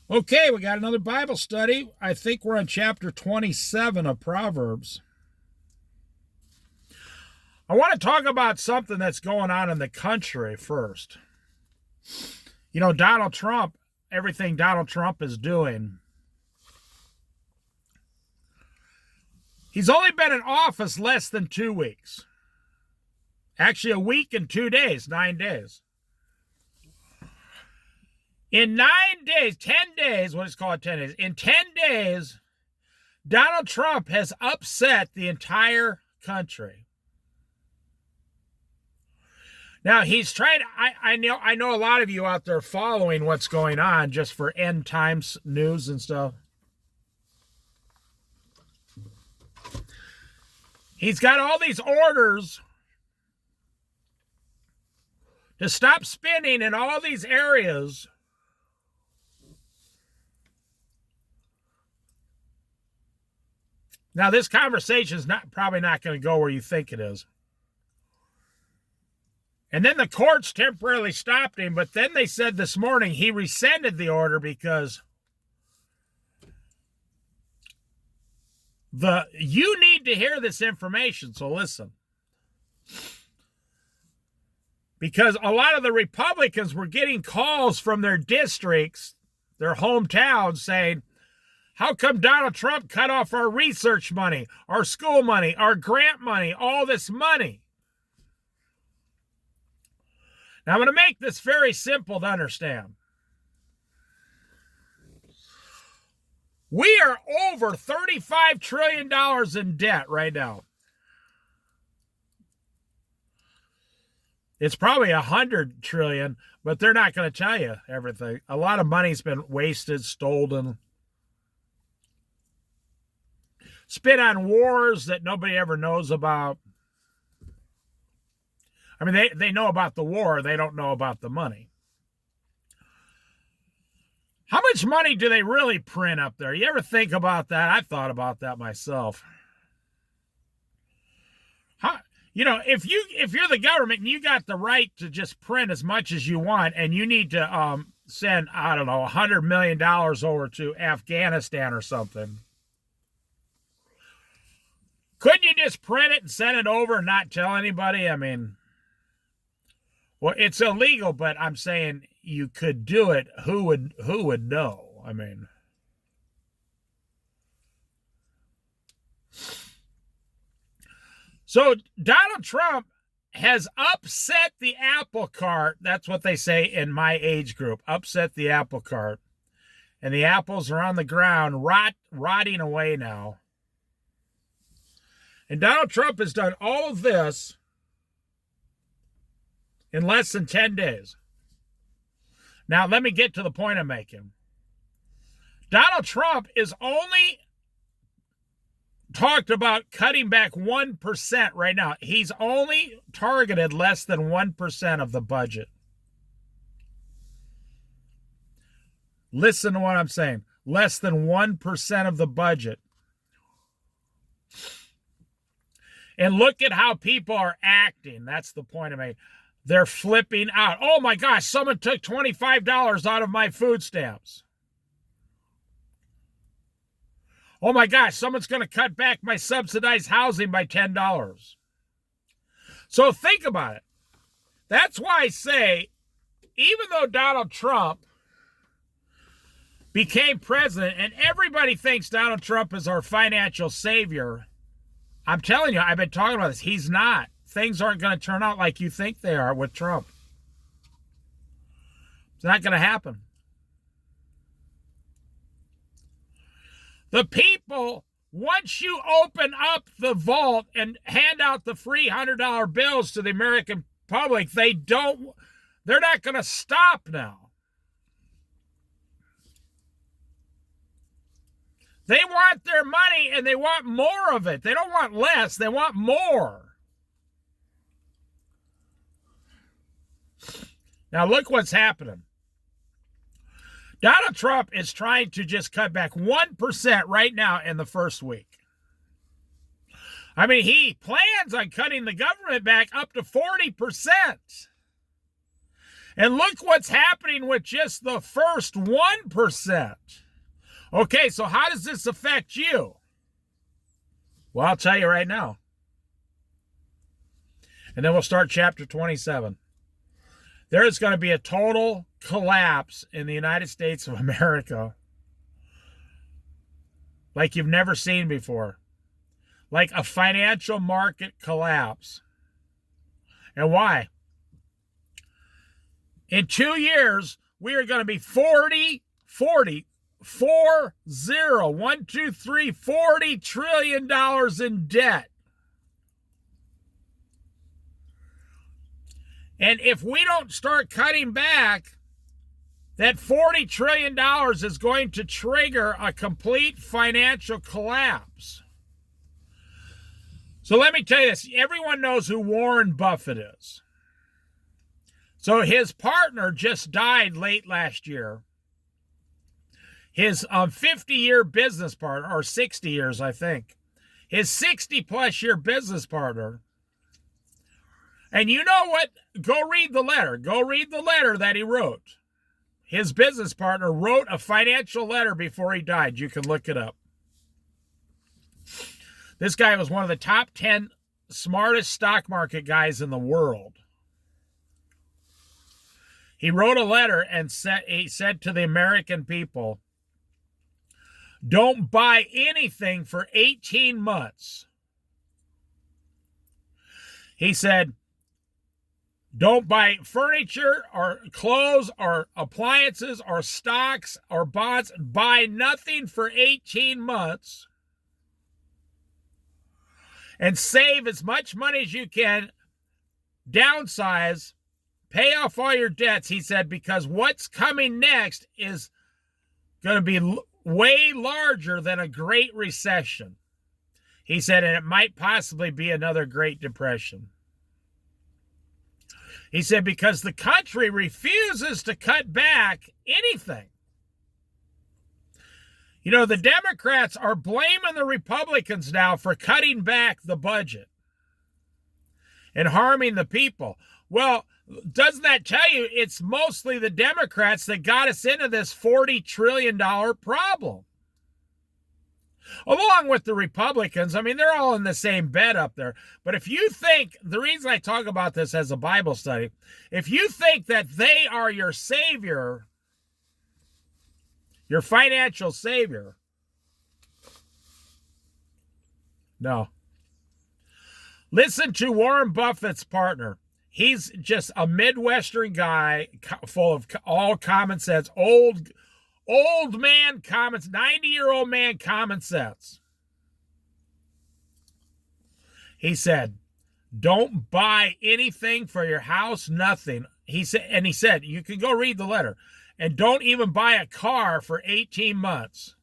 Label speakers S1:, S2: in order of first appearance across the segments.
S1: Okay, we got another Bible study. I think we're on chapter 27 of Proverbs. I want to talk about something that's going on in the country first. You know, Donald Trump, everything Donald Trump is doing. He's only been in office less than 2 weeks. Actually, a week and 2 days, 9 days. In 9 days, 10 days, what is called 10 days? In 10 days, Donald Trump has upset the entire country. Now, he's trying, I know a lot of you out there following what's going on just for end times news and stuff. He's got all these orders to stop spending in all these areas. Now, this conversation is probably not going to go where you think it is. And then the courts temporarily stopped him, but then they said this morning he rescinded the order because you need to hear this information, so listen. Because a lot of the Republicans were getting calls from their districts, their hometowns, saying, how come Donald Trump cut off our research money, our school money, our grant money, all this money? Now, I'm going to make this very simple to understand. We are over $35 trillion in debt right now. It's probably 100 trillion, but they're not going to tell you everything. A lot of money's been wasted, stolen, spent on wars that nobody ever knows about. I mean, they know about the war. They don't know about the money. How much money do they really print up there? You ever think about that? I've thought about that myself. If you're the government and you got the right to just print as much as you want, and you need to send, I don't know, $100 million over to Afghanistan or something, couldn't you just print it and send it over and not tell anybody? I mean, well, it's illegal, but I'm saying you could do it. Who would know? I mean, so Donald Trump has upset the apple cart. That's what they say in my age group. Upset the apple cart. And the apples are on the ground, rotting away now. And Donald Trump has done all of this in less than 10 days. Now, let me get to the point I'm making. Donald Trump is only talked about cutting back 1% right now. He's only targeted less than 1% of the budget. Listen to what I'm saying. Less than 1% of the budget. And look at how people are acting. That's the point I made. They're flipping out. Oh my gosh, someone took $25 out of my food stamps. Oh my gosh, someone's going to cut back my subsidized housing by $10. So think about it. That's why I say, even though Donald Trump became president and everybody thinks Donald Trump is our financial savior, I'm telling you, I've been talking about this. He's not. Things aren't going to turn out like you think they are with Trump. It's not going to happen. The people, once you open up the vault and hand out the free $100 bills to the American public, they're not going to stop now. They want their money and they want more of it. They don't want less, they want more. Now look what's happening. Donald Trump is trying to just cut back 1% right now in the first week. I mean, he plans on cutting the government back up to 40%. And look what's happening with just the first 1%. Okay, so how does this affect you? Well, I'll tell you right now. And then we'll start chapter 27. There is going to be a total collapse in the United States of America like you've never seen before. Like a financial market collapse. And why? In 2 years, we are going to be 40 trillion dollars in debt. And if we don't start cutting back, that $40 trillion is going to trigger a complete financial collapse. So let me tell you this. Everyone knows who Warren Buffett is. So his partner just died late last year. His 50-year business partner, or 60 years, I think. His 60-plus year business partner. And you know what? Go read the letter. Go read the letter that he wrote. His business partner wrote a financial letter before he died. You can look it up. This guy was one of the top 10 smartest stock market guys in the world. He wrote a letter and he said to the American people, don't buy anything for 18 months. He said, don't buy furniture or clothes or appliances or stocks or bonds. Buy nothing for 18 months. And save as much money as you can. Downsize. Pay off all your debts, he said, because what's coming next is going to be way larger than a Great Recession. He said, and it might possibly be another Great Depression. He said, because the country refuses to cut back anything. You know, the Democrats are blaming the Republicans now for cutting back the budget and harming the people. Well, doesn't that tell you it's mostly the Democrats that got us into this $40 trillion problem? Along with the Republicans. I mean, they're all in the same bed up there. But if you think, the reason I talk about this as a Bible study, if you think that they are your savior, your financial savior, no. Listen to Warren Buffett's partner. He's just a Midwestern guy full of all common sense, old man common, 90-year-old man common sense. He said, don't buy anything for your house, nothing. He said, you can go read the letter. And don't even buy a car for 18 months.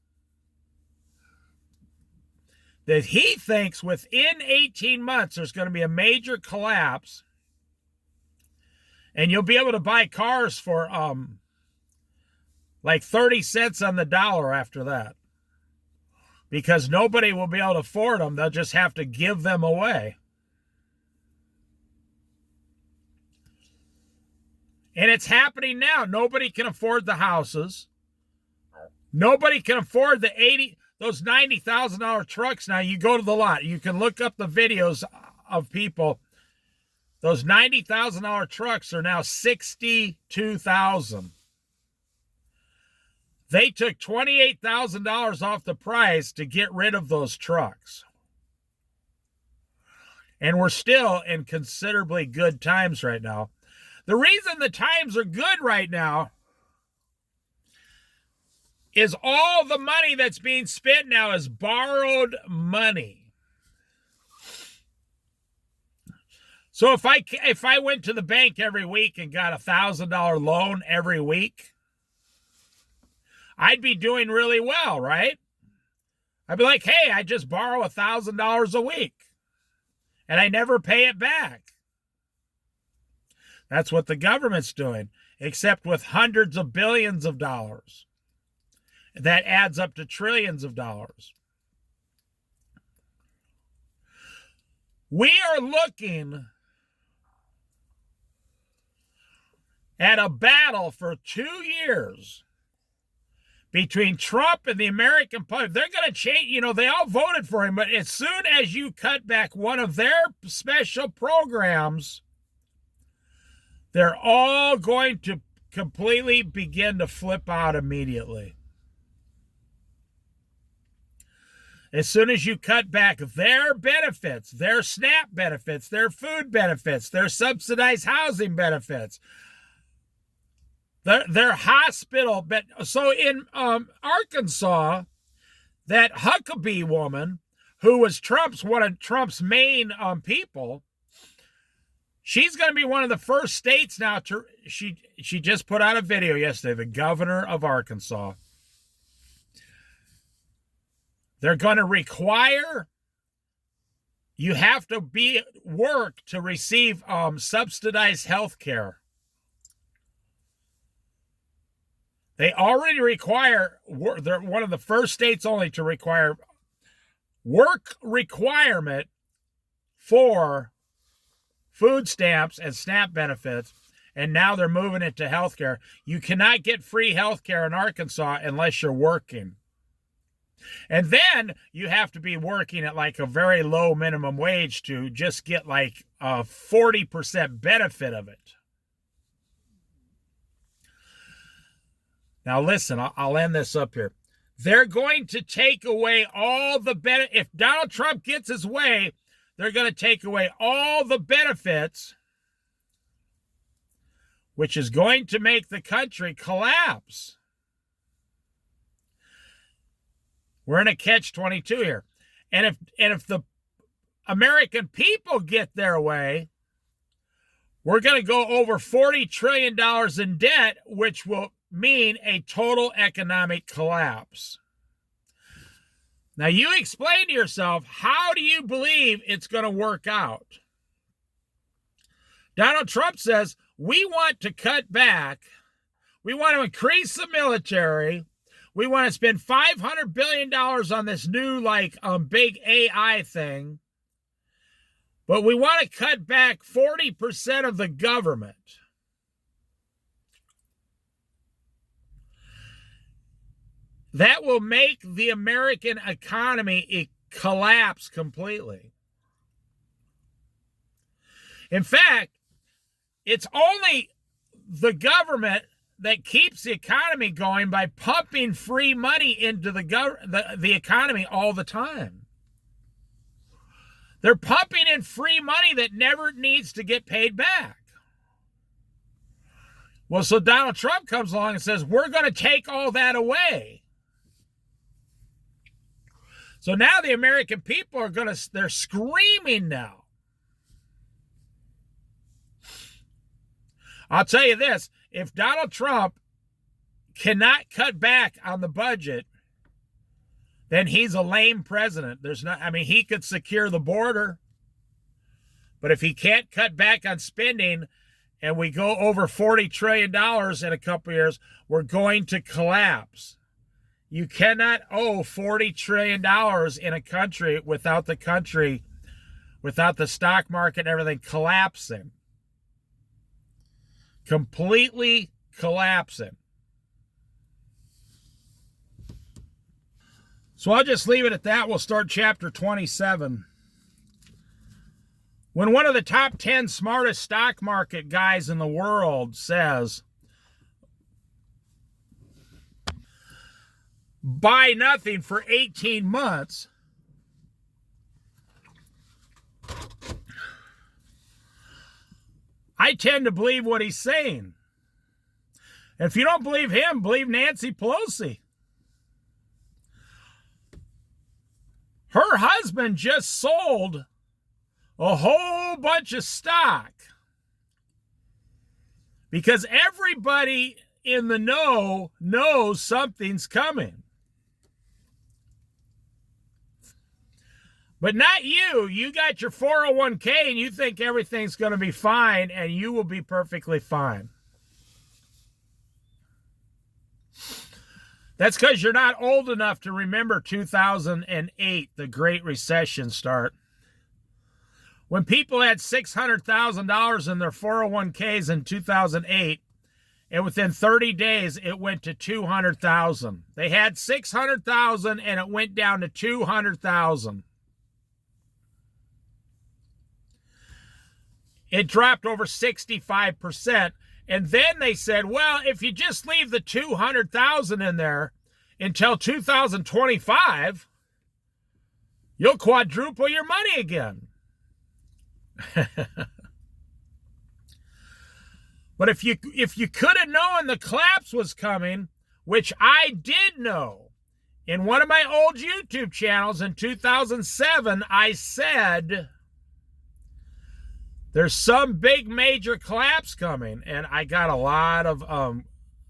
S1: That he thinks within 18 months there's going to be a major collapse. And you'll be able to buy cars for like 30 cents on the dollar after that. Because nobody will be able to afford them. They'll just have to give them away. And it's happening now. Nobody can afford the houses. Nobody can afford those $90,000 trucks now. You go to the lot. You can look up the videos of people. Those $90,000 trucks are now $62,000. They took $28,000 off the price to get rid of those trucks. And we're still in considerably good times right now. The reason the times are good right now is all the money that's being spent now is borrowed money. So if I went to the bank every week and got a $1,000 loan every week, I'd be doing really well, right? I'd be like, hey, I just borrow $1,000 a week and I never pay it back. That's what the government's doing, except with hundreds of billions of dollars. That adds up to trillions of dollars. We are looking at a battle for 2 years between Trump and the American public. They're going to change, they all voted for him, but as soon as you cut back one of their special programs, they're all going to completely begin to flip out immediately. As soon as you cut back their benefits, their SNAP benefits, their food benefits, their subsidized housing benefits, their hospital. So in Arkansas, that Huckabee woman, who was one of Trump's main people, she's going to be one of the first states now to. She just put out a video yesterday. The governor of Arkansas. They're going to require you have to work to receive subsidized health care. They already require, they're one of the first states only to require work requirement for food stamps and SNAP benefits, and now they're moving it to health care. You cannot get free health care in Arkansas unless you're working. And then you have to be working at like a very low minimum wage to just get like a 40% benefit of it. Now listen, I'll end this up here. They're going to take away all the benefits. If Donald Trump gets his way, they're going to take away all the benefits, which is going to make the country collapse. We're in a catch-22 here. And if the American people get their way, we're going to go over $40 trillion in debt, which will mean a total economic collapse. Now, you explain to yourself, how do you believe it's going to work out? Donald Trump says, we want to cut back. We want to increase the military. We want to spend $500 billion on this new, big AI thing. But we want to cut back 40% of the government. That will make the American economy collapse completely. In fact, it's only the government that keeps the economy going by pumping free money into the economy all the time. They're pumping in free money that never needs to get paid back. Well, so Donald Trump comes along and says, we're going to take all that away. So now the American people they're screaming now. I'll tell you this, if Donald Trump cannot cut back on the budget, then he's a lame president. He could secure the border, but if he can't cut back on spending and we go over $40 trillion in a couple of years, we're going to collapse. You cannot owe $40 trillion in a country without the stock market and everything collapsing. Completely collapsing. So I'll just leave it at that. We'll start chapter 27. When one of the top 10 smartest stock market guys in the world says, buy nothing for 18 months, I tend to believe what he's saying. If you don't believe him, believe Nancy Pelosi. Her husband just sold a whole bunch of stock because everybody in the know knows something's coming. But not you. You got your 401k and you think everything's going to be fine, and you will be perfectly fine. That's because you're not old enough to remember 2008, the Great Recession start. When people had $600,000 in their 401ks in 2008, And within 30 days, it went to 200,000. They had 600,000 and it went down to 200,000. It dropped over 65%. And then they said, well, if you just leave the 200,000 in there until 2025, you'll quadruple your money again. But if you could have known the collapse was coming, which I did know, in one of my old YouTube channels in 2007, I said there's some big major collapse coming, and I got a lot of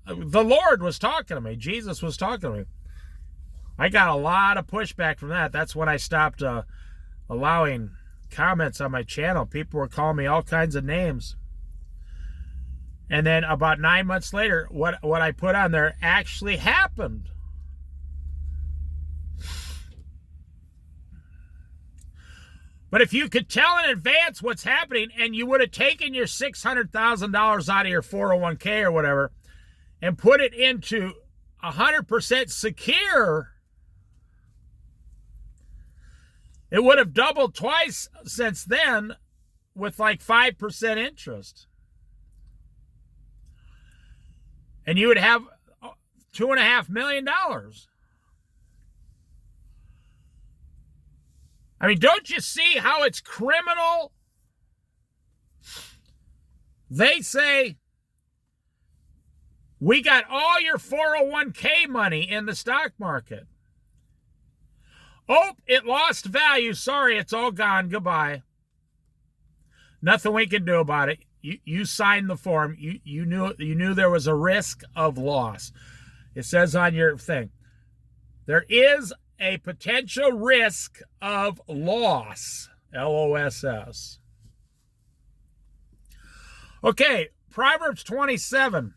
S1: the Lord was talking to me. Jesus was talking to me. I got a lot of pushback from that. That's when I stopped allowing comments on my channel. People were calling me all kinds of names. And then about 9 months later, what I put on there actually happened. But if you could tell in advance what's happening, and you would have taken your $600,000 out of your 401k or whatever and put it into 100% secure, it would have doubled twice since then with like 5% interest. And you would have $2.5 million. I mean, don't you see how it's criminal? They say, we got all your 401k money in the stock market. Oh, it lost value. Sorry, it's all gone. Goodbye. Nothing we can do about it. You signed the form. You knew there was a risk of loss. It says on your thing, there is a potential risk of loss. LOSS. Okay, Proverbs 27.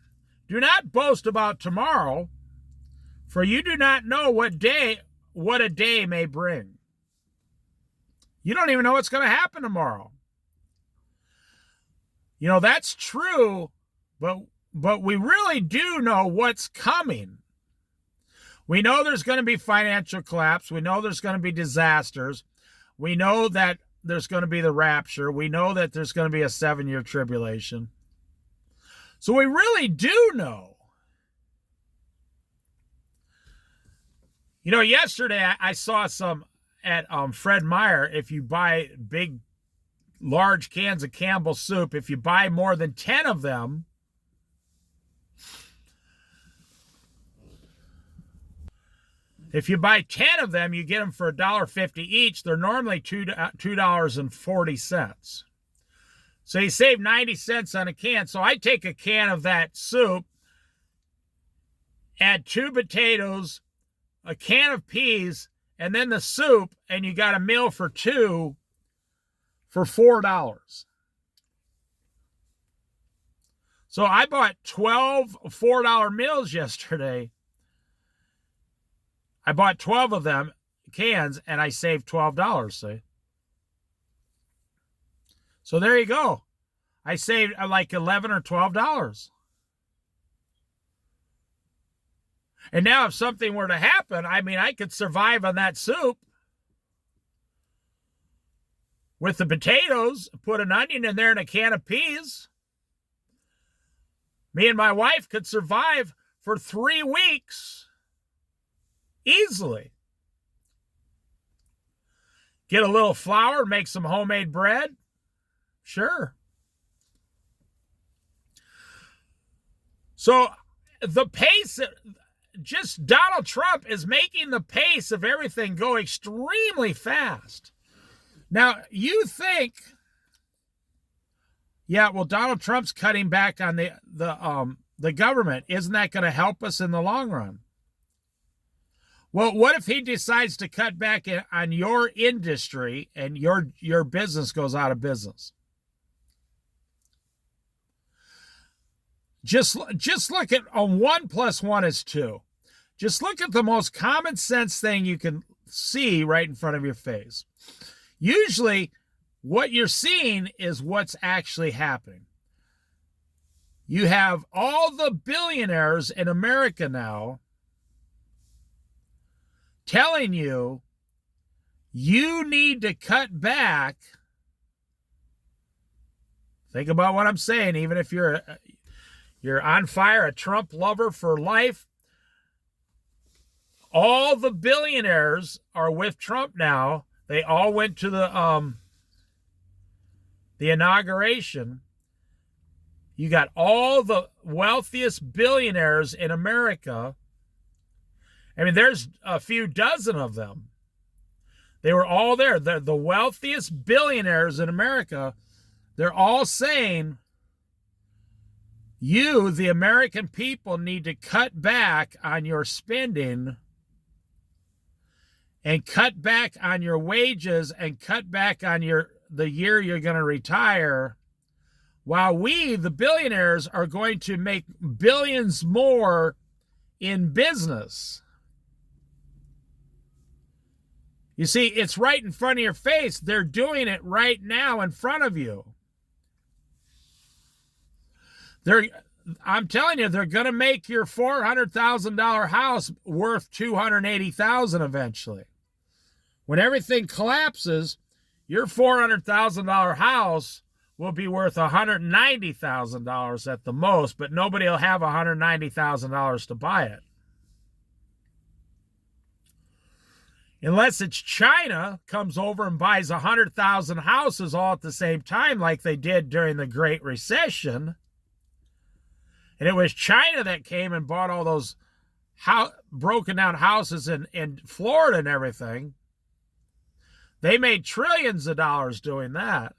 S1: Do not boast about tomorrow, for you do not know what a day may bring. You don't even know what's going to happen tomorrow. You know, that's true, but we really do know what's coming. We know there's going to be financial collapse. We know there's going to be disasters. We know that there's going to be the rapture. We know that there's going to be a 7-year tribulation. So we really do know. You know, yesterday I saw some at Fred Meyer. If you buy large cans of Campbell's soup, if you buy more than 10 of them, you get them for $1.50 each. They're normally $2.40. So you save 90 cents on a can. So I take a can of that soup, add 2 potatoes, a can of peas, and then the soup, and you got a meal for 2 for $4. So I bought 12 $4 meals yesterday. I bought 12 of them cans, and I saved $12, see? So there you go. I saved like $11 or $12. And now if something were to happen, I mean, I could survive on that soup with the potatoes, put an onion in there and a can of peas. Me and my wife could survive for 3 weeks easily. Get a little flour, make some homemade bread. Sure. So the pace, just Donald Trump is making the pace of everything go extremely fast. Now, you think, yeah, well, Donald Trump's cutting back on the government. Isn't that going to help us in the long run? Well, what if he decides to cut back on your industry and your business goes out of business? Just look at 1 + 1 is 2. Just look at the most common sense thing you can see right in front of your face. Usually, what you're seeing is what's actually happening. You have all the billionaires in America now telling you you need to cut back. Think about what I'm saying. Even if you're on fire, a Trump lover for life, all the billionaires are with Trump now. They all went to the inauguration. You got all the wealthiest billionaires in America. I mean, there's a few dozen of them. They were all there. They're the wealthiest billionaires in America. They're all saying, you, the American people, need to cut back on your spending and cut back on your wages and cut back on the year you're going to retire, while we, the billionaires, are going to make billions more in business. You see, it's right in front of your face. They're doing it right now in front of you. I'm telling you, they're going to make your $400,000 house worth $280,000 eventually. When everything collapses, your $400,000 house will be worth $190,000 at the most, but nobody will have $190,000 to buy it. Unless it's China comes over and buys 100,000 houses all at the same time like they did during the Great Recession. And it was China that came and bought all those broken down houses in Florida and everything. They made trillions of dollars doing that.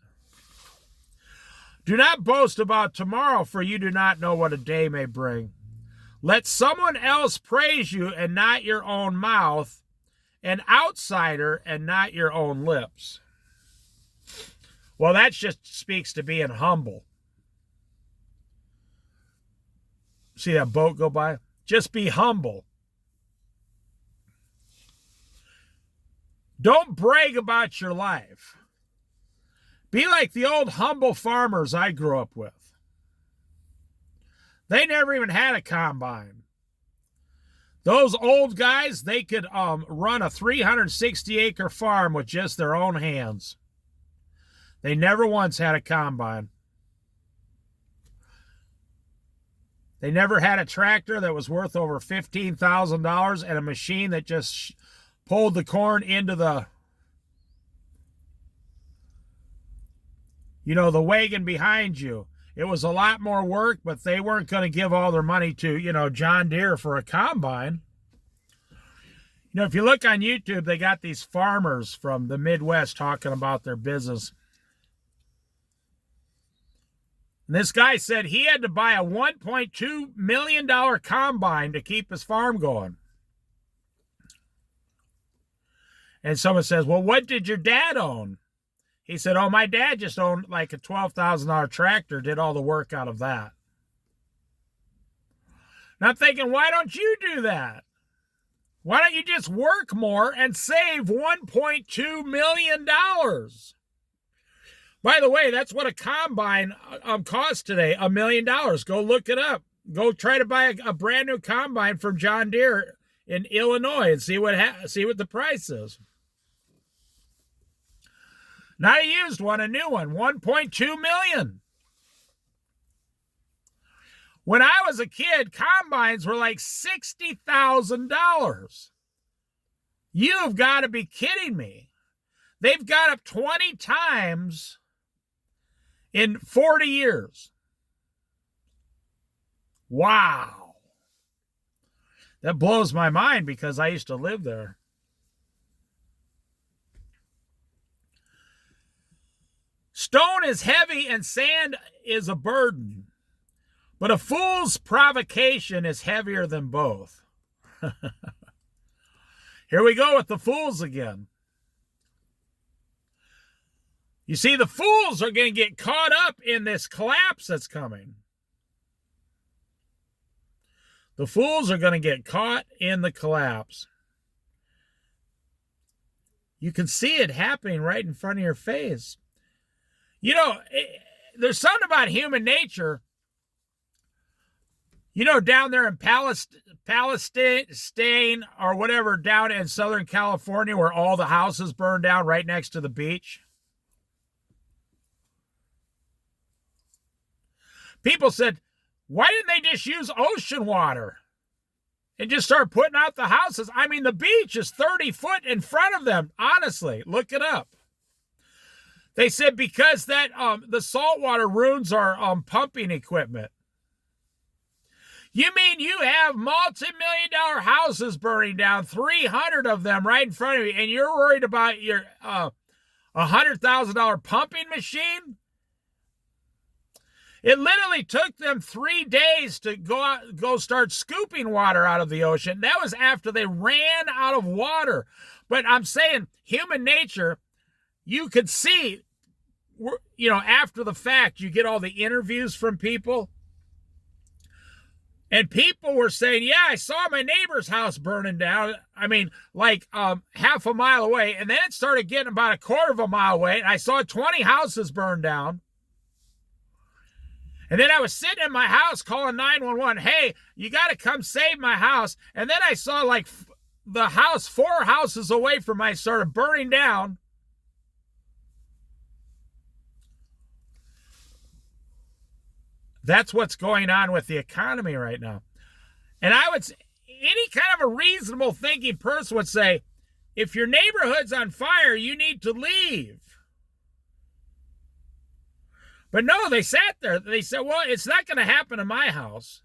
S1: Do not boast about tomorrow, for you do not know what a day may bring. Let someone else praise you and not your own mouth, an outsider and not your own lips. Well, that just speaks to being humble. See that boat go by? Just be humble. Don't brag about your life. Be like the old humble farmers I grew up with. They never even had a combine. Those old guys, they could run a 360-acre farm with just their own hands. They never once had a combine. They never had a tractor that was worth over $15,000 and a machine that just pulled the corn into the wagon behind you. It was a lot more work, but they weren't going to give all their money to, John Deere for a combine. If you look on YouTube, they got these farmers from the Midwest talking about their business. And this guy said he had to buy a $1.2 million combine to keep his farm going. And someone says, well, what did your dad own? He said, oh, my dad just owned like a $12,000 tractor, did all the work out of that. And I'm thinking, why don't you do that? Why don't you just work more and save $1.2 million? By the way, that's what a combine costs today, $1 million. Go look it up. Go try to buy a brand new combine from John Deere in Illinois and see what the price is. Not a used one, a new one, $1.2 million. When I was a kid, combines were like $60,000. You've got to be kidding me. They've got up 20 times in 40 years. Wow. That blows my mind because I used to live there. Stone is heavy and sand is a burden, but a fool's provocation is heavier than both. Here we go with the fools again. You see, the fools are going to get caught up in this collapse that's coming. The fools are going to get caught in the collapse. You can see it happening right in front of your face. There's something about human nature. You know, down there in Palestine or whatever, down in Southern California, where all the houses burned down right next to the beach. People said, why didn't they just use ocean water and just start putting out the houses? I mean, the beach is 30 foot in front of them. Honestly, look it up. They said because that the salt water ruins our pumping equipment. You mean you have multi-million-dollar houses burning down, 300 of them right in front of you, and you're worried about your $100,000 pumping machine? It literally took them 3 days to go start scooping water out of the ocean. That was after they ran out of water. But I'm saying human nature, you could see, you know, after the fact, you get all the interviews from people. And people were saying, yeah, I saw my neighbor's house burning down. I mean, like half a mile away. And then it started getting about a quarter of a mile away. And I saw 20 houses burn down. And then I was sitting in my house calling 911. Hey, you got to come save my house. And then I saw like the house 4 houses away from me started burning down. That's what's going on with the economy right now. And I would say, any kind of a reasonable thinking person would say, if your neighborhood's on fire, you need to leave. But no, they sat there. They said, well, it's not going to happen in my house.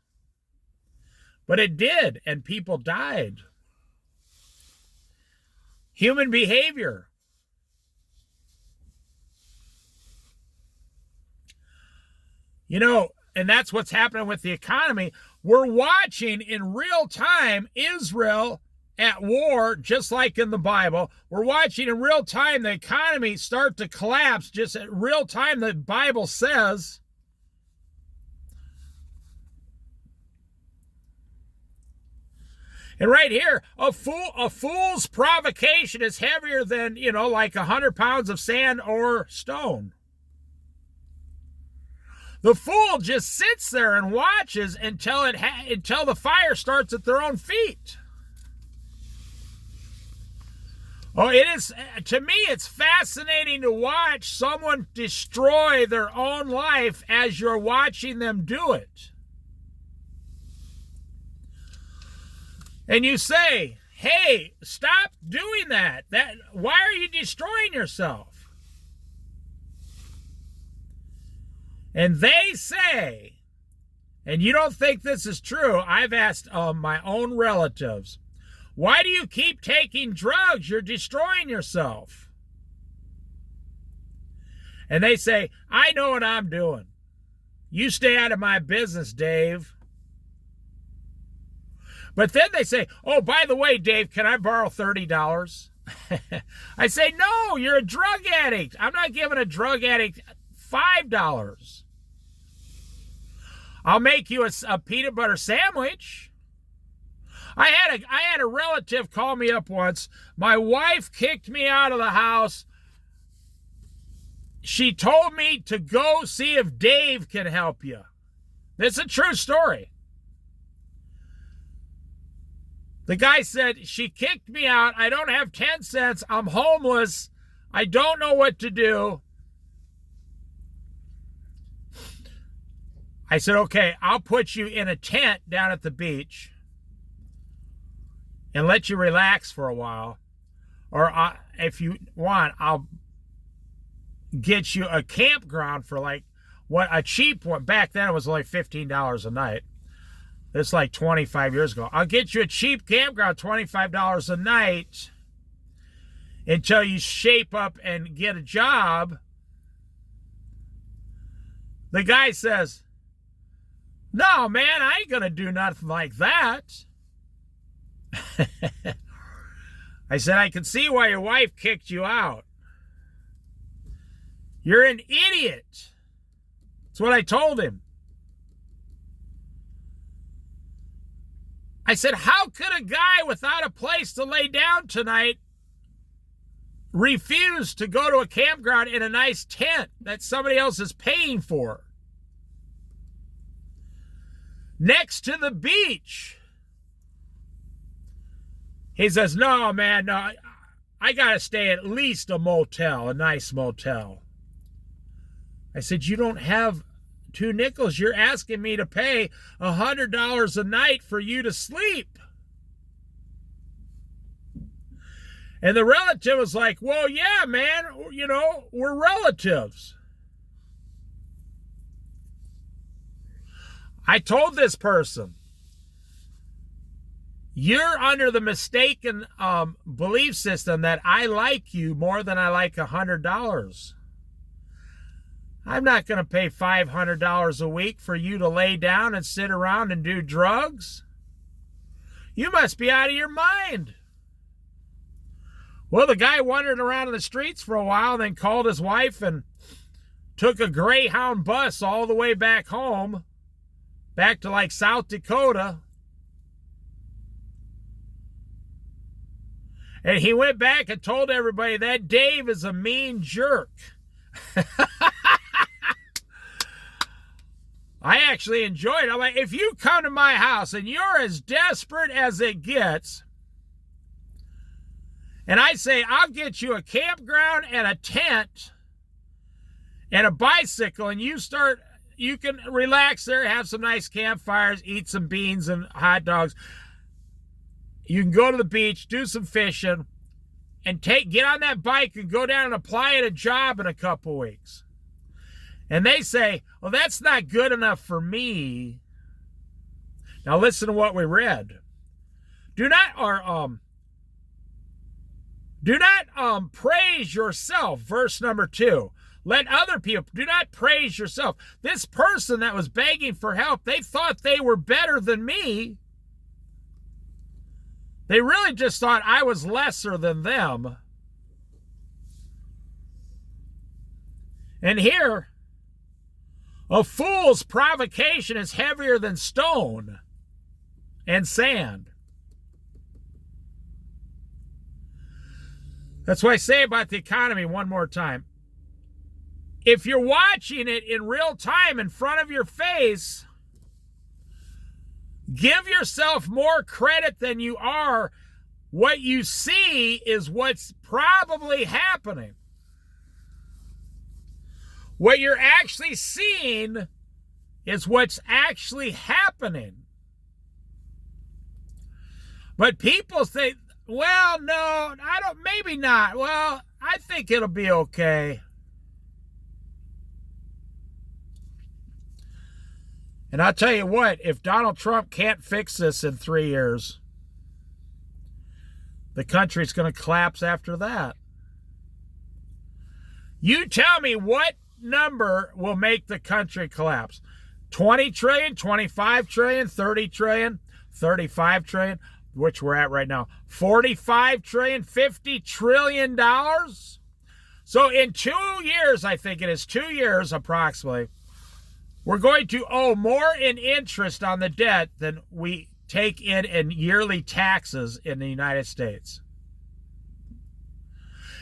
S1: But it did, and people died. Human behavior. You know, and that's what's happening with the economy. We're watching in real time Israel at war, just like in the Bible. We're watching in real time the economy start to collapse, just at real time the Bible says. And right here, a fool's provocation is heavier than, you know, like 100 pounds of sand or stone. The fool just sits there and watches until the fire starts at their own feet. Oh, it is, to me, it's fascinating to watch someone destroy their own life as you're watching them do it. And you say, hey, stop doing that. Why are you destroying yourself? And they say, and you don't think this is true, I've asked my own relatives, why do you keep taking drugs? You're destroying yourself. And they say, I know what I'm doing. You stay out of my business, Dave. But then they say, oh, by the way, Dave, can I borrow $30? I say, no, you're a drug addict. I'm not giving a drug addict $5. I'll make you a peanut butter sandwich. I had a relative call me up once. My wife kicked me out of the house. She told me to go see if Dave can help you. It's a true story. The guy said, she kicked me out. I don't have 10 cents. I'm homeless. I don't know what to do. I said, okay, I'll put you in a tent down at the beach and let you relax for a while. Or if you want, I'll get you a campground for like what a cheap one. Back then it was only $15 a night. It's like 25 years ago. I'll get you a cheap campground, $25 a night, until you shape up and get a job. The guy says, no, man, I ain't going to do nothing like that. I said, I can see why your wife kicked you out. You're an idiot. That's what I told him. I said, how could a guy without a place to lay down tonight refuse to go to a campground in a nice tent that somebody else is paying for? next to the beach. He says, no, man, no, I got to stay at least a motel, a nice motel. I said, you don't have 2 nickels. You're asking me to pay $100 a night for you to sleep. And the relative was like, well, yeah, man, you know, we're relatives. I told this person, you're under the mistaken belief system that I like you more than I like $100. I'm not going to pay $500 a week for you to lay down and sit around and do drugs. You must be out of your mind. Well, the guy wandered around in the streets for a while, then called his wife and took a Greyhound bus all the way back home, back to like South Dakota. And he went back and told everybody that Dave is a mean jerk. I actually enjoyed it. I'm like, if you come to my house and you're as desperate as it gets, and I say, I'll get you a campground and a tent and a bicycle, and you can relax there, have some nice campfires, eat some beans and hot dogs. You can go to the beach, do some fishing, and get on that bike and go down and apply at a job in a couple weeks. And they say, well, that's not good enough for me. Now listen to what we read. Do not praise yourself. Verse number 2. Let other people, do not praise yourself. This person that was begging for help, they thought they were better than me. They really just thought I was lesser than them. And here, a fool's provocation is heavier than stone and sand. That's what I say about the economy one more time. If you're watching it in real time in front of your face, give yourself more credit than you are. What you see is what's probably happening. What you're actually seeing is what's actually happening. But people say, well, no, maybe not. Well, I think it'll be okay. And I'll tell you what, if Donald Trump can't fix this in 3 years, the country's going to collapse after that. You tell me what number will make the country collapse. 20 trillion, 25 trillion, 30 trillion, 35 trillion, which we're at right now. 45 trillion, $50 trillion. So in 2 years, I think it is 2 years approximately, we're going to owe more in interest on the debt than we take in yearly taxes in the United States.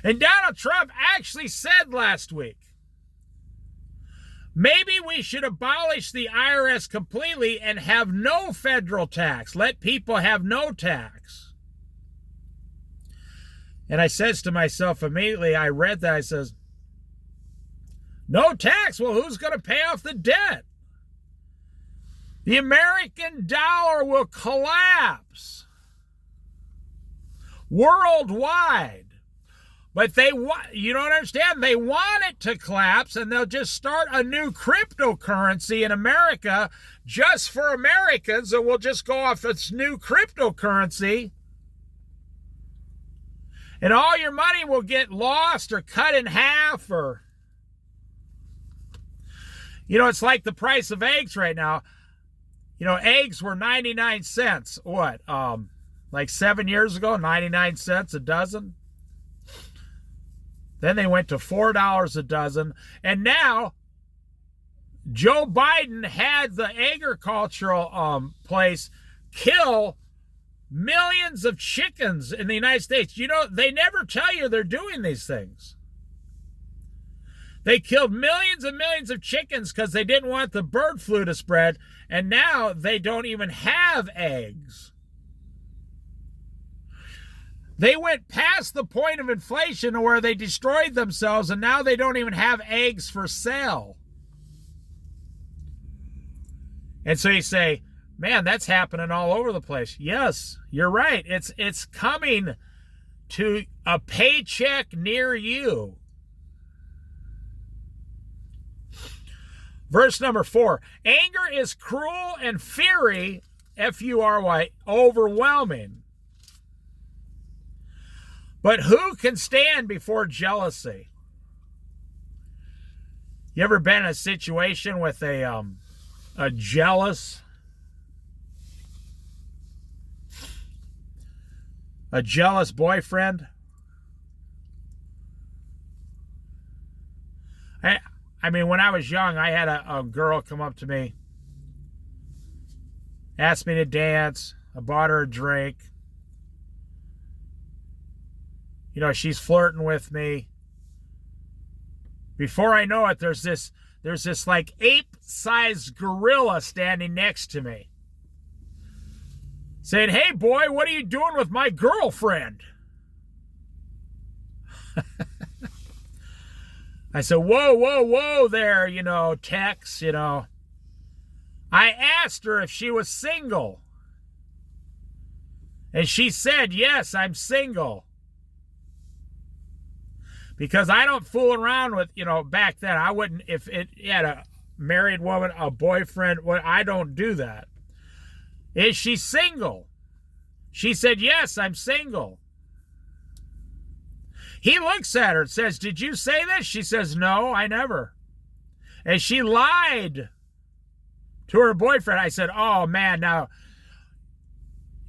S1: And Donald Trump actually said last week, maybe we should abolish the IRS completely and have no federal tax. Let people have no tax. And I says to myself immediately, I read that, I says, no tax? Well, who's going to pay off the debt? The American dollar will collapse worldwide. But you don't understand, they want it to collapse, and they'll just start a new cryptocurrency in America just for Americans, and we'll just go off this new cryptocurrency. And all your money will get lost or cut in half, or... You know, it's like the price of eggs right now. You know, eggs were 99 cents. What? Like 7 years ago, 99 cents a dozen. Then they went to $4 a dozen. And now, Joe Biden had the agricultural place kill millions of chickens in the United States. You know, they never tell you they're doing these things. They killed millions and millions of chickens because they didn't want the bird flu to spread, and now they don't even have eggs. They went past the point of inflation where they destroyed themselves, and now they don't even have eggs for sale. And so you say, man, that's happening all over the place. Yes, you're right. It's coming to a paycheck near you. Verse number 4, anger is cruel and fury, F-U-R-Y, overwhelming. But who can stand before jealousy? You ever been in a situation with a jealous boyfriend? I mean, when I was young, I had a girl come up to me, asked me to dance. I bought her a drink. You know, she's flirting with me. Before I know it, there's this like ape-sized gorilla standing next to me, saying, "Hey, boy, what are you doing with my girlfriend?" I said, whoa, whoa, whoa there, Tex, I asked her if she was single. And she said, yes, I'm single. Because I don't fool around with, back then, I wouldn't, if it had a married woman, a boyfriend, I don't do that. Is she single? She said, yes, I'm single. He looks at her and says, did you say this? She says, no, I never. And she lied to her boyfriend. I said, oh, man, now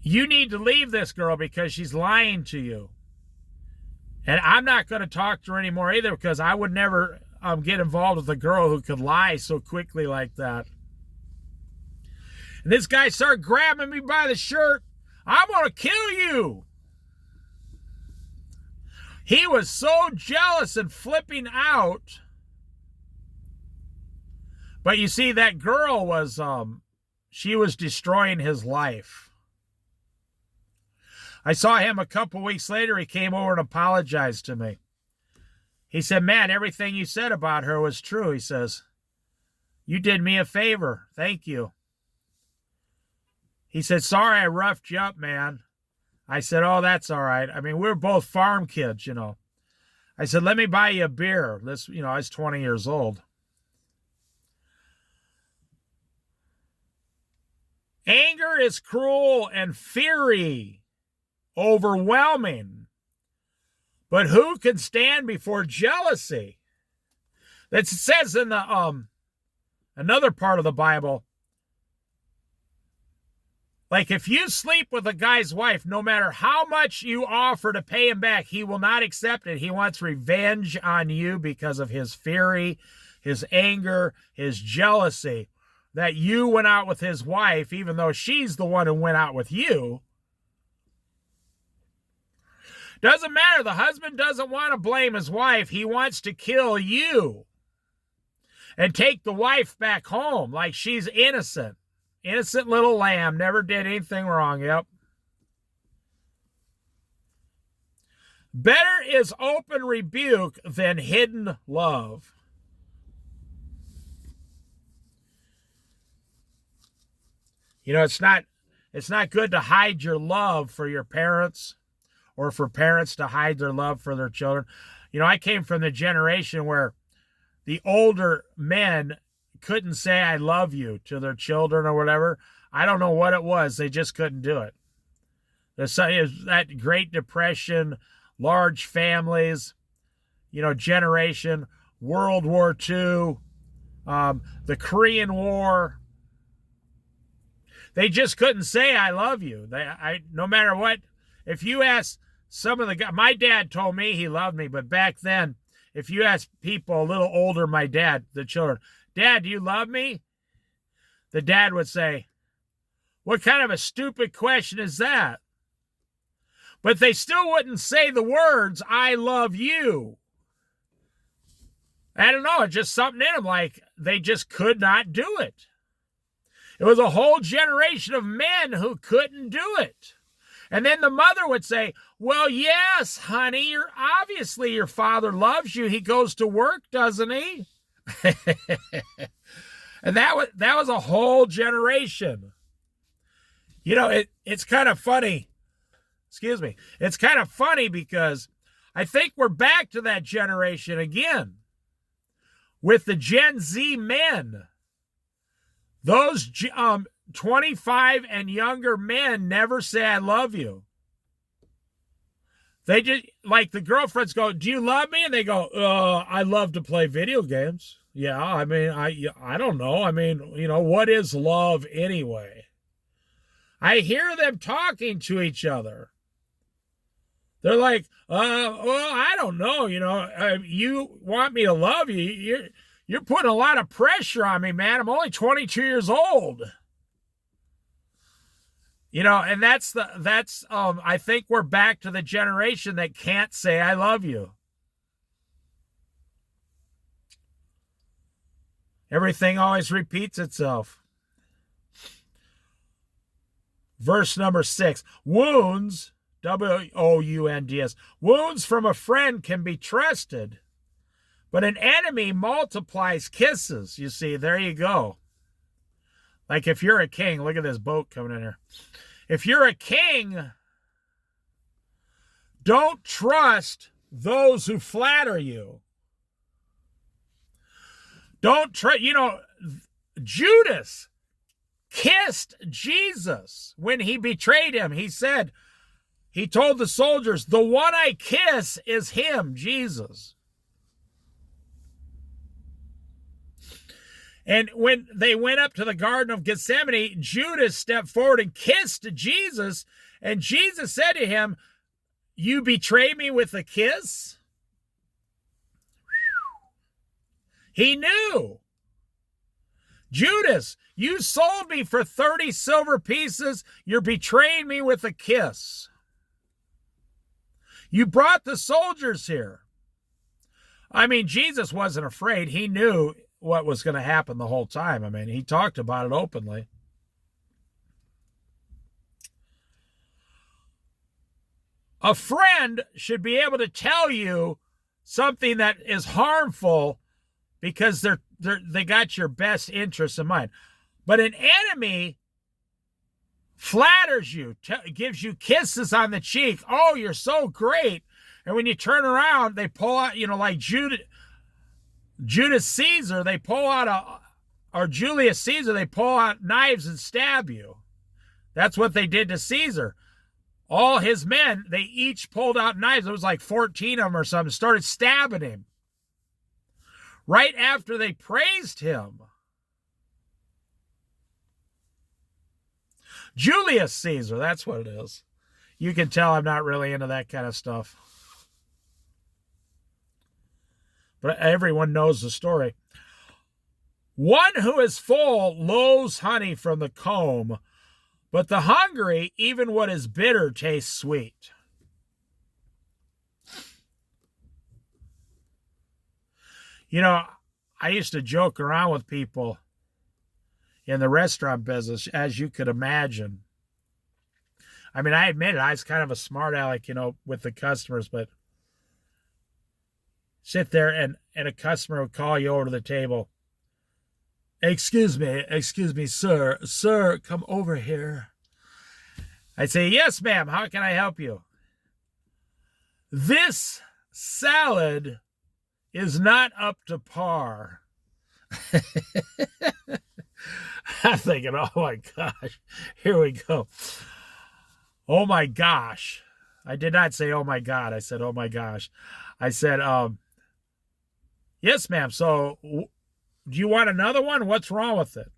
S1: you need to leave this girl because she's lying to you. And I'm not going to talk to her anymore either because I would never get involved with a girl who could lie so quickly like that. And this guy started grabbing me by the shirt. I'm going to kill you. He was so jealous and flipping out. But you see, that girl was, she was destroying his life. I saw him a couple weeks later. He came over and apologized to me. He said, man, everything you said about her was true. He says, you did me a favor. Thank you. He said, sorry I roughed you up, man. I said, oh, that's all right. I mean, we're both farm kids, I said, let me buy you a beer. I was 20 years old. Anger is cruel and fury overwhelming. But who can stand before jealousy? That says in the another part of the Bible, like if you sleep with a guy's wife, no matter how much you offer to pay him back, he will not accept it. He wants revenge on you because of his fury, his anger, his jealousy, that you went out with his wife, even though she's the one who went out with you. Doesn't matter. The husband doesn't want to blame his wife. He wants to kill you and take the wife back home like she's innocent. Innocent little lamb, never did anything wrong. Yep. Better is open rebuke than hidden love. It's not good to hide your love for your parents or for parents to hide their love for their children. I came from the generation where the older men couldn't say I love you to their children or whatever. I don't know what it was. They just couldn't do it. There's that Great Depression, large families, generation, World War II, the Korean War. They just couldn't say I love you. No matter what. If you ask some of the guys, my dad told me he loved me, but back then, if you ask people a little older, my dad, the children, Dad, do you love me? The dad would say, what kind of a stupid question is that? But they still wouldn't say the words, I love you. I don't know, it's just something in them, like they just could not do it. It was a whole generation of men who couldn't do it. And then the mother would say, well, yes, honey, obviously your father loves you. He goes to work, doesn't he? And that was a whole generation. You know, it's kind of funny. Excuse me. It's kind of funny because I think we're back to that generation again with the Gen Z men. Those 25 and younger men never say, I love you. They just, like the girlfriends go, do you love me? And they go, I love to play video games. Yeah, I mean, I don't know. I mean, you know, what is love anyway? I hear them talking to each other. They're like, well, I don't know. You know, you want me to love you. You're putting a lot of pressure on me, man. I'm only 22 years old. You know, and that's I think we're back to the generation that can't say I love you. Everything always repeats itself. Verse number 6, wounds, W-O-U-N-D-S, wounds from a friend can be trusted, but an enemy multiplies kisses. You see, there you go. Like if you're a king, look at this boat coming in here. If you're a king, don't trust those who flatter you. Don't trust, you know, Judas kissed Jesus when he betrayed him. He said, he told the soldiers, the one I kiss is him, Jesus. And when they went up to the Garden of Gethsemane, Judas stepped forward and kissed Jesus. And Jesus said to him, you betray me with a kiss? He knew. Judas, you sold me for 30 silver pieces. You're betraying me with a kiss. You brought the soldiers here. I mean, Jesus wasn't afraid. He knew what was going to happen the whole time. I mean, he talked about it openly. A friend should be able to tell you something that is harmful because they got your best interests in mind. But an enemy flatters you, gives you kisses on the cheek. Oh, you're so great. And when you turn around, they pull out, you know, like Judas Caesar, they pull out or Julius Caesar, they pull out knives and stab you. That's what they did to Caesar. All his men, they each pulled out knives. It was like 14 of them or something, started stabbing him. Right after they praised him. Julius Caesar, that's what it is. You can tell I'm not really into that kind of stuff. But everyone knows the story. One who is full loathes honey from the comb, but the hungry, even what is bitter, tastes sweet. You know, I used to joke around with people in the restaurant business, as you could imagine. I mean, I admit it, I was kind of a smart aleck, you know, with the customers, but sit there and a customer would call you over to the table. Excuse me, sir, come over here. I'd say, yes, ma'am, how can I help you? This salad is not up to par. I'm thinking, oh my gosh, here we go. Oh my gosh. I did not say, oh my God. I said, oh my gosh. I said, yes, ma'am. So do you want another one? What's wrong with it?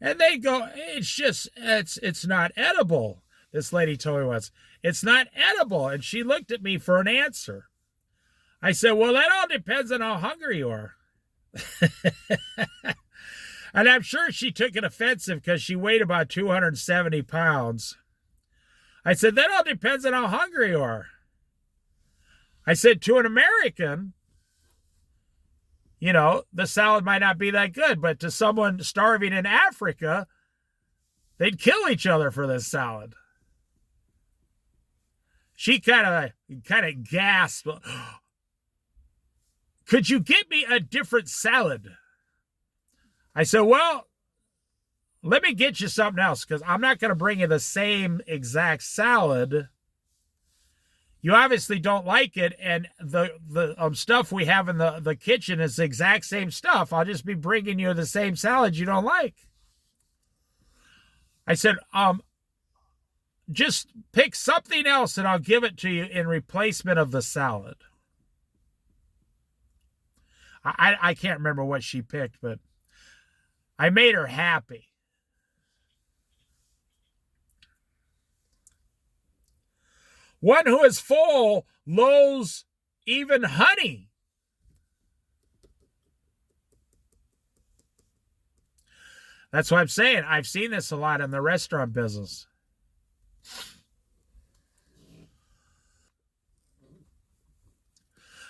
S1: And they go, it's not edible. This lady told me once, it's not edible. And she looked at me for an answer. I said, well, that all depends on how hungry you are. And I'm sure she took it offensive because she weighed about 270 pounds. I said, that all depends on how hungry you are. I said, to an American, the salad might not be that good, but to someone starving in Africa, they'd kill each other for this salad. She kind of gasped. Could you get me a different salad? I said, well, let me get you something else, because I'm not going to bring you the same exact salad. You obviously don't like it, and the stuff we have in the kitchen is the exact same stuff. I'll just be bringing you the same salad you don't like. I said, just pick something else and I'll give it to you in replacement of the salad. I can't remember what she picked, but I made her happy. One who is full loathes even honey. That's what I'm saying. I've seen this a lot in the restaurant business.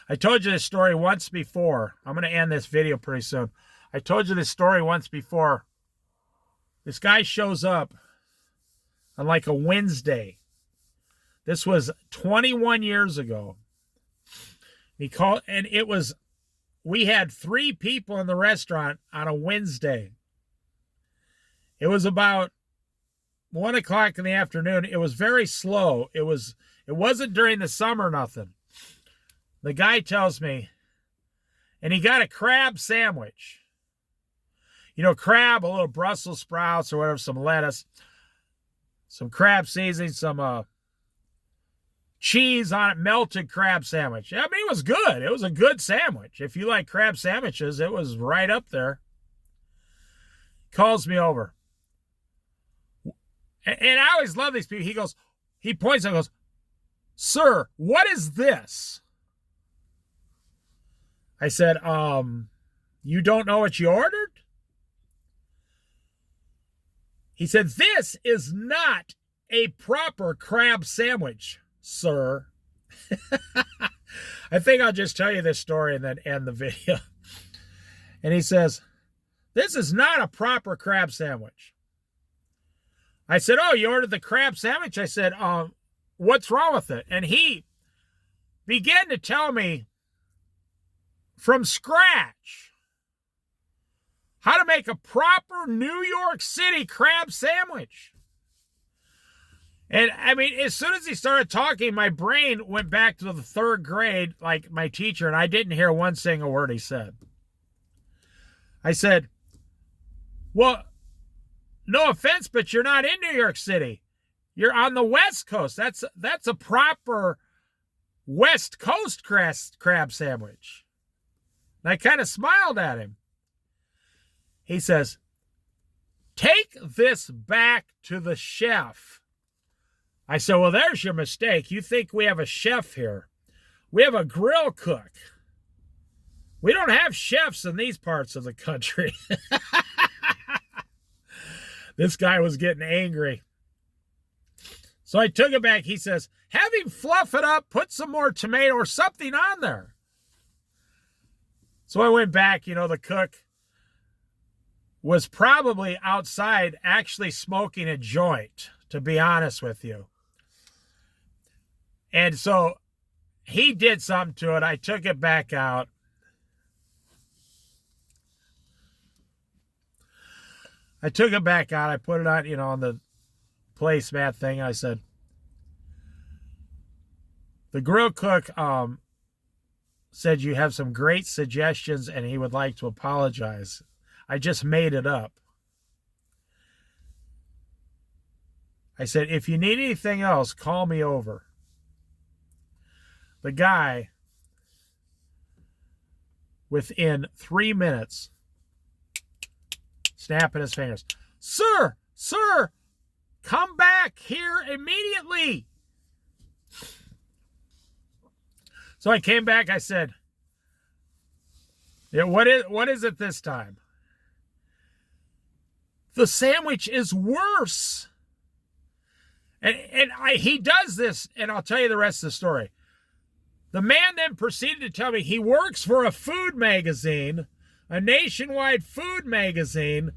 S1: I told you this story once before. I'm going to end this video pretty soon. I told you this story once before. This guy shows up on like a Wednesday. This was 21 years ago. He called, and we had 3 people in the restaurant on a Wednesday. It was about 1 o'clock in the afternoon. It was very slow. It wasn't during the summer, nothing. The guy tells me, and he got a crab sandwich. Crab, a little Brussels sprouts or whatever, some lettuce, some crab seasoning, some cheese on it, melted crab sandwich. I mean, it was good. It was a good sandwich. If you like crab sandwiches, it was right up there. Calls me over. And I always love these people. He points and goes, "Sir, what is this?" I said, you don't know what you ordered? He said, "This is not a proper crab sandwich, sir." I think I'll just tell you this story and then end the video. And he says, "This is not a proper crab sandwich." I said, "Oh, you ordered the crab sandwich?" I said, "What's wrong with it?" And he began to tell me from scratch how to make a proper New York City crab sandwich. And I mean, as soon as he started talking, my brain went back to the 3rd grade, like my teacher, and I didn't hear one single word he said. I said, "Well, no offense, but you're not in New York City. You're on the West Coast. That's a proper West Coast crab sandwich." And I kind of smiled at him. He says, "Take this back to the chef." I said, "Well, there's your mistake. You think we have a chef here. We have a grill cook. We don't have chefs in these parts of the country." This guy was getting angry. So I took it back. He says, "Have him fluff it up, put some more tomato or something on there." So I went back. The cook was probably outside actually smoking a joint, to be honest with you. And so he did something to it. I took it back out. I took it back out. I put it on, on the placemat thing. I said, "The grill cook said you have some great suggestions and he would like to apologize. I just made it up." I said, "If you need anything else, call me over." The guy, within 3 minutes, snapping his fingers, "Sir, come back here immediately." So I came back. I said, "Yeah, what is it this time?" "The sandwich is worse." And he does this, and I'll tell you the rest of the story. The man then proceeded to tell me he works for a food magazine, a nationwide food magazine,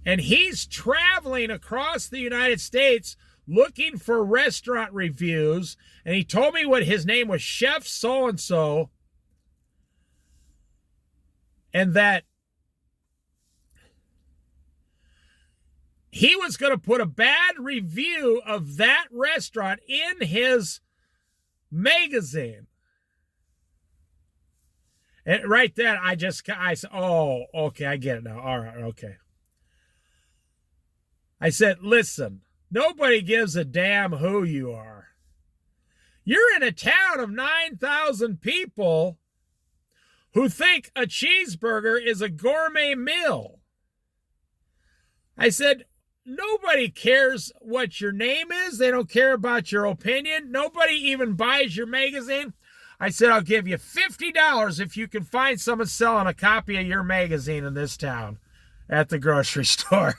S1: and he's traveling across the United States looking for restaurant reviews. And he told me what his name was, Chef So-and-so, and that he was going to put a bad review of that restaurant in his magazine. And right then, I said, oh, okay, I get it now. All right, okay. I said, listen, nobody gives a damn who you are. You're in a town of 9,000 people who think a cheeseburger is a gourmet meal. I said, nobody cares what your name is. They don't care about your opinion. Nobody even buys your magazine. I said, I'll give you $50 if you can find someone selling a copy of your magazine in this town at the grocery store.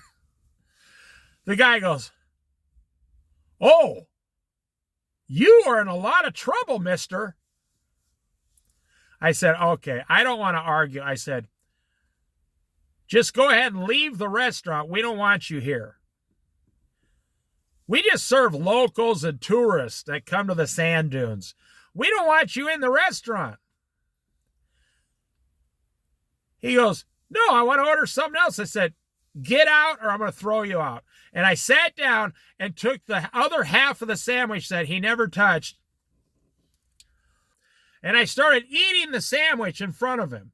S1: The guy goes, oh, you are in a lot of trouble, mister. I said, okay, I don't want to argue. I said, just go ahead and leave the restaurant. We don't want you here. We just serve locals and tourists that come to the sand dunes. We don't want you in the restaurant. He goes, no, I want to order something else. I said, get out or I'm going to throw you out. And I sat down and took the other half of the sandwich that he never touched. And I started eating the sandwich in front of him.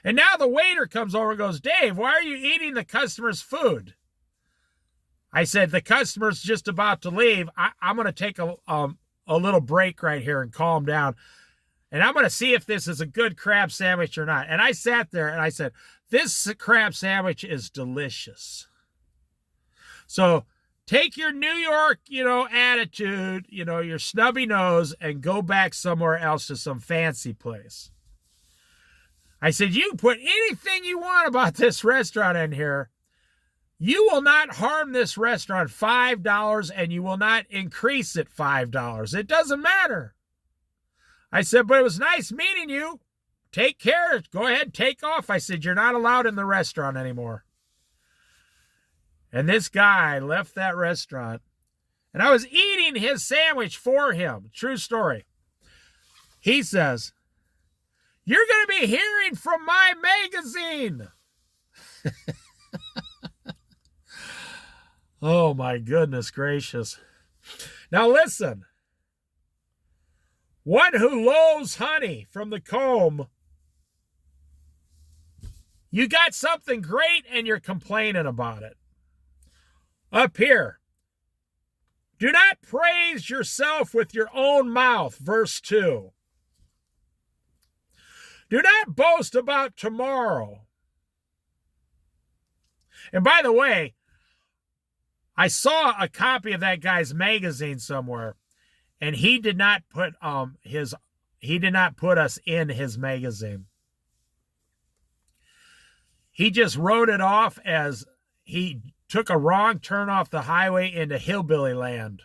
S1: And now the waiter comes over and goes, Dave, why are you eating the customer's food? I said, the customer's just about to leave. I'm going to take a little break right here and calm down. And I'm going to see if this is a good crab sandwich or not. And I sat there and I said, this crab sandwich is delicious. So take your New York, attitude, your snubby nose and go back somewhere else to some fancy place. I said, you can put anything you want about this restaurant in here. You will not harm this restaurant $5 and you will not increase it $5. It doesn't matter. I said, but it was nice meeting you. Take care. Go ahead, take off. I said, you're not allowed in the restaurant anymore. And this guy left that restaurant and I was eating his sandwich for him. True story. He says, you're going to be hearing from my magazine. Oh, my goodness gracious. Now, listen. One who loathes honey from the comb. You got something great and you're complaining about it. Up here. Do not praise yourself with your own mouth, verse 2. Do not boast about tomorrow. And by the way, I saw a copy of that guy's magazine somewhere, and he did not put us in his magazine. He just wrote it off as he took a wrong turn off the highway into hillbilly land.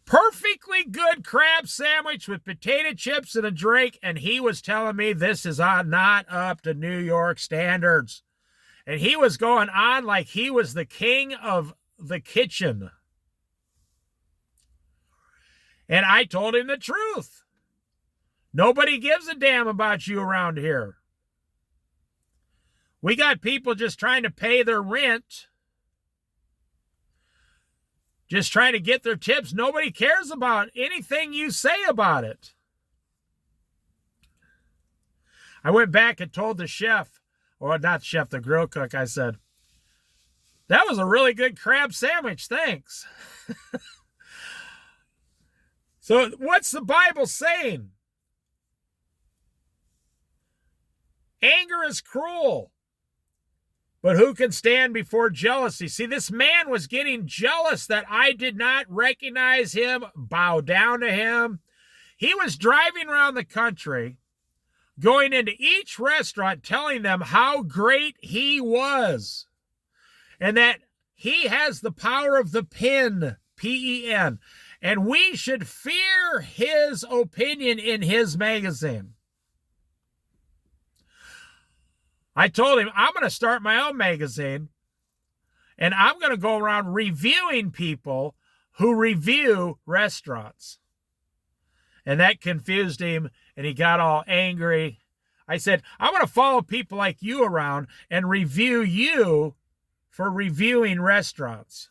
S1: Perfectly good crab sandwich with potato chips and a drink, and he was telling me this is not up to New York standards. And he was going on like he was the king of the kitchen. And I told him the truth. Nobody gives a damn about you around here. We got people just trying to pay their rent. Just trying to get their tips. Nobody cares about anything you say about it. I went back and told the chef, or not the chef, the grill cook, I said, that was a really good crab sandwich, thanks. So what's the Bible saying? Anger is cruel, but who can stand before jealousy? See, this man was getting jealous that I did not recognize him, bow down to him. He was driving around the country, going into each restaurant, telling them how great he was and that he has the power of the pen, P-E-N. And we should fear his opinion in his magazine. I told him, I'm going to start my own magazine, and I'm going to go around reviewing people who review restaurants. And that confused him, and he got all angry. I said, I want to follow people like you around and review you for reviewing restaurants.